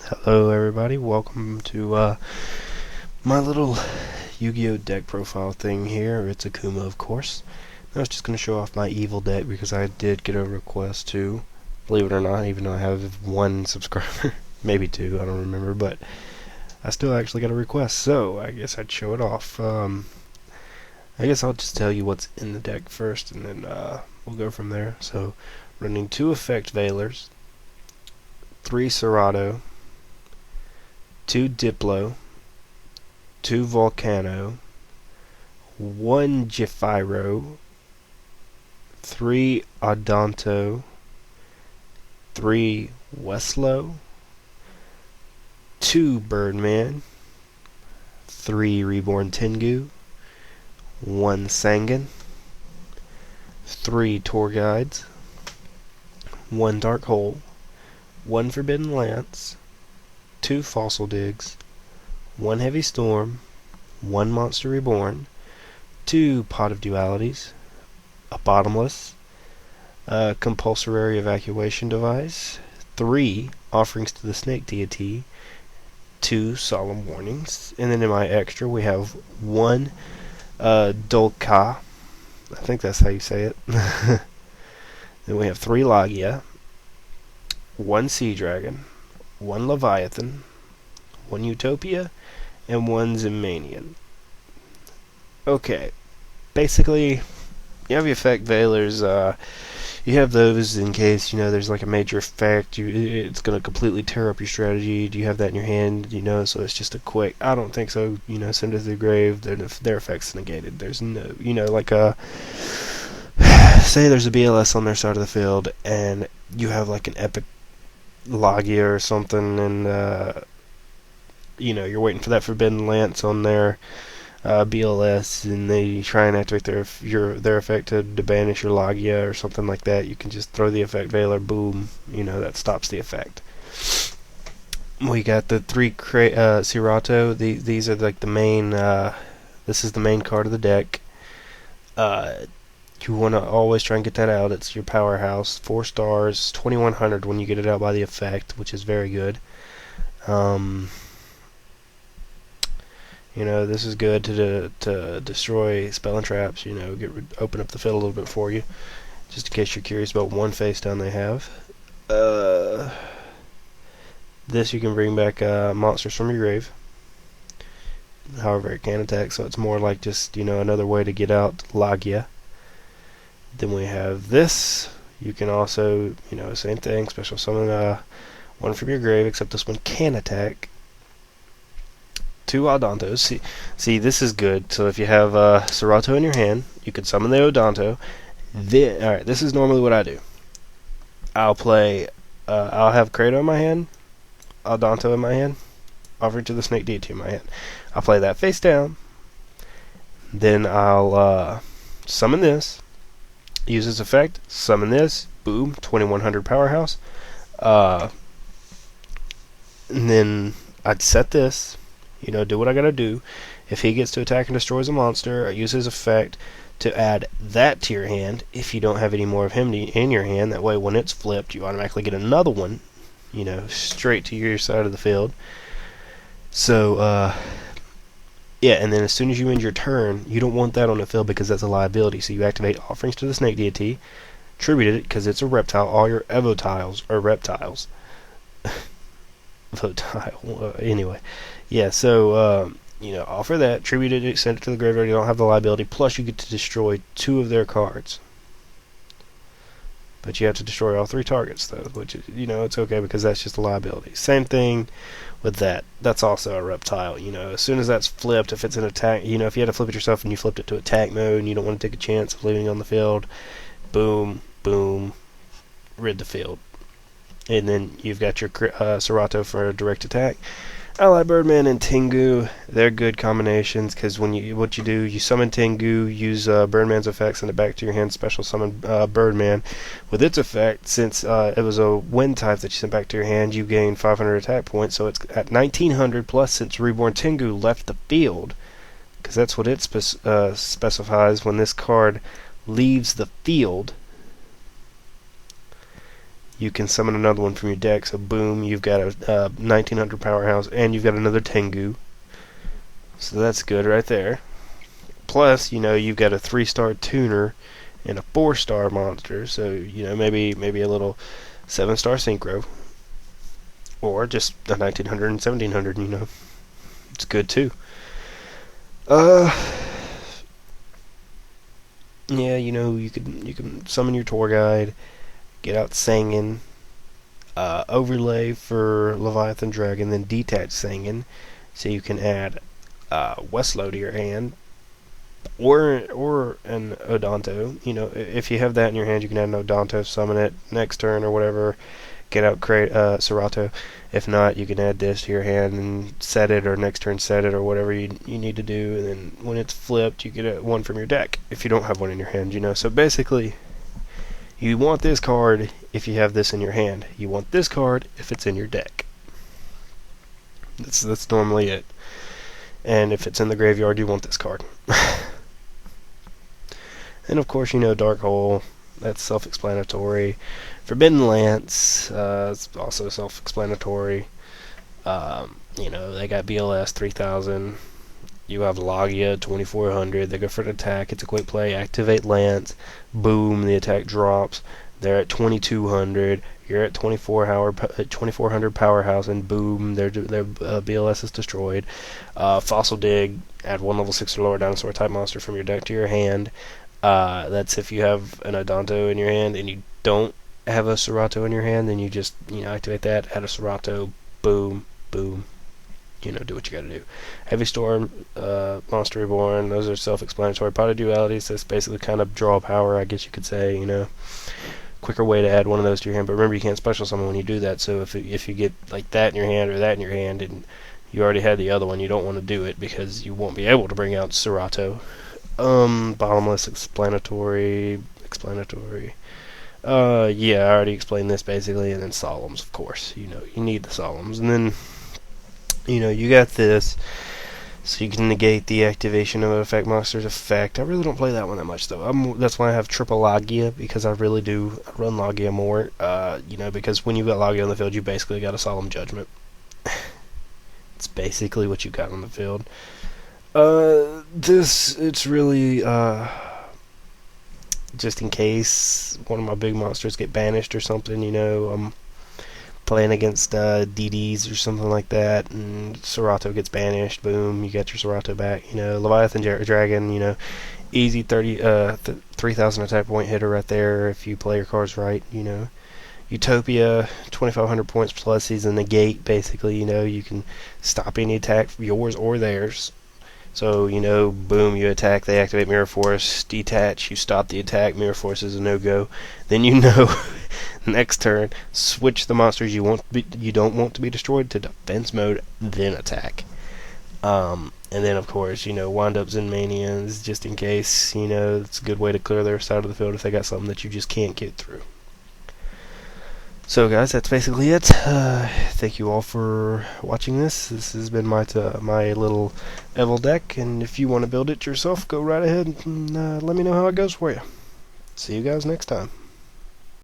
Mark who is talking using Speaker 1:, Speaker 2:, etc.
Speaker 1: Hello everybody, welcome to my little Yu-Gi-Oh deck profile thing here. It's Akuma, of course. I was just going to show off my Evil deck because I did get a request to, believe it or not, even though I have one subscriber, maybe two, I don't remember, but I still actually got a request, so I guess I'd show it off. I guess I'll just tell you what's in the deck first, and then we'll go from there. So, running 2 Effect Veilers, 3 Serato, 2 Diplo, 2 Volcano, 1 Jefiro, 3 Odonto, 3 Weslow, 2 Birdman, 3 Reborn Tengu, 1 Sangan, 3 Tour Guides, 1 Dark Hole, 1 Forbidden Lance, 2 Fossil Digs, 1 Heavy Storm, 1 Monster Reborn, 2 Pot of Dualities, a Bottomless, a Compulsory Evacuation Device, 3 Offerings to the Snake Deity, 2 Solemn Warnings, and then in my extra we have 1 Dolka, I think that's how you say it. Then we have 3 Lagia, 1 Sea Dragon, 1 Leviathan, 1 Utopia, and 1 Zimmanian. Okay, basically, you have your effect veilers. You have those in case there's like a major effect. It's gonna completely tear up your strategy. Do you have that in your hand? So it's just a quick. I don't think so. Send it to the grave. Their effects negated. There's no, like say there's a BLS on their side of the field, and you have like an epic Lagia or something, and you're waiting for that Forbidden Lance on their BLS, and they try and activate their effect to banish your Lagia or something like that. You can just throw the effect Veiler, boom, that stops the effect. We got the 3 Serato. These are like the main. This is the main card of the deck. You want to always try and get that out. It's your powerhouse. 4 stars, 2100 when you get it out by the effect, which is very good. This is good to destroy spell and traps. Open up the field a little bit for you, just in case you're curious about one face down they have. This you can bring back monsters from your grave. However, it can attack, so it's more like just another way to get out Lagia. Then we have this. You can also, same thing, special summon one from your grave, except this one can attack. 2 Odontos. See, this is good. So if you have Serato in your hand, you can summon the Odonto. Alright, this is normally what I do. I'll have Kratos in my hand, Odonto in my hand, Offering to the Snake Deity in my hand. I'll play that face down. Then I'll summon this. Use its effect, summon this, boom, 2100 powerhouse. And then I'd set this, do what I gotta do. If he gets to attack and destroys a monster, I use his effect to add that to your hand. If you don't have any more of him in your hand, that way when it's flipped, you automatically get another one, straight to your side of the field. So, yeah, and then as soon as you end your turn, you don't want that on the field because that's a liability. So you activate Offerings to the Snake Deity, tribute it because it's a reptile. All your Evo tiles are reptiles. Votile. Anyway, yeah. So offer that, tribute it, send it to the graveyard. You don't have the liability. Plus, you get to destroy 2 of their cards. But you have to destroy all 3 targets, though, which it's okay because that's just a liability. Same thing with that. That's also a reptile. As soon as that's flipped, if it's an attack, if you had to flip it yourself and you flipped it to attack mode and you don't want to take a chance of leaving it on the field, boom, boom, rid the field. And then you've got your Serato for a direct attack. Ally Birdman and Tengu, they're good combinations because what you do, you summon Tengu, use Birdman's effect, send it back to your hand, special summon Birdman. With its effect, since it was a wind type that you sent back to your hand, you gain 500 attack points, so it's at 1900 plus since Reborn Tengu left the field, because that's what it specifies when this card leaves the field. you can summon another one from your deck. So boom, you've got a 1900 powerhouse, and you've got another Tengu. So that's good right there. Plus, you've got a 3-star tuner and a 4-star monster. So maybe a little 7-star synchro, or just a 1900 and 1700. It's good too. Yeah, you can summon your tour guide, get out Sangin, overlay for Leviathan Dragon, then detach Sangin, so you can add Westlow to your hand, or an Odonto. If you have that in your hand, you can add an Odonto, summon it next turn or whatever. Get out Serato. If not, you can add this to your hand and set it, or next turn set it, or whatever you need to do. And then when it's flipped, you get one from your deck if you don't have one in your hand. So basically, you want this card if you have this in your hand. You want this card if it's in your deck. That's normally it. And if it's in the graveyard, you want this card. And of course, Dark Hole. That's self-explanatory. Forbidden Lance, it's also self-explanatory. They got BLS 3000. You have Logia 2400. They go for an attack. It's a quick play. Activate Lance. Boom, the attack drops. They're at 2200. You're at 2400 powerhouse, and boom, their BLS is destroyed. Fossil Dig. Add 1 level 6 or lower dinosaur type monster from your deck to your hand. That's if you have an Odonto in your hand and you don't have a Serato in your hand, then you just activate that, add a Serato, boom, boom. Do what you gotta do. Heavy Storm, Monster Reborn, those are self-explanatory. Pot of Dualities, that's basically kind of draw power, I guess you could say. Quicker way to add one of those to your hand, but remember you can't special summon when you do that. So if you get like that in your hand or that in your hand, and you already had the other one, you don't want to do it because you won't be able to bring out Serato. Bottomless, explanatory. Yeah, I already explained this basically, and then Solemns, of course. You need the Solemns, and then, you got this, so you can negate the activation of an effect monster's effect. I really don't play that one that much, though. That's why I have triple Logia, because I really do run Logia more, because when you've got Logia on the field, you basically got a Solemn Judgment. It's basically what you got on the field. It's really, just in case one of my big monsters get banished or something, I'm playing against, DDs or something like that, and Serato gets banished, boom, you got your Serato back, Leviathan Dragon, easy 3,000 attack point hitter right there if you play your cards right, Utopia, 2,500 points plus, he's a negate, basically, you can stop any attack, yours or theirs. So, boom, you attack, they activate Mirror Force, detach, you stop the attack, Mirror Force is a no-go. Then next turn, switch the monsters you don't want to be destroyed to defense mode, then attack. And then, of course, wind-ups and Manians, just in case, it's a good way to clear their side of the field if they got something that you just can't get through. So guys, that's basically it. Thank you all for watching this. This has been my little Evol deck, and if you want to build it yourself, go right ahead and let me know how it goes for you. See you guys next time.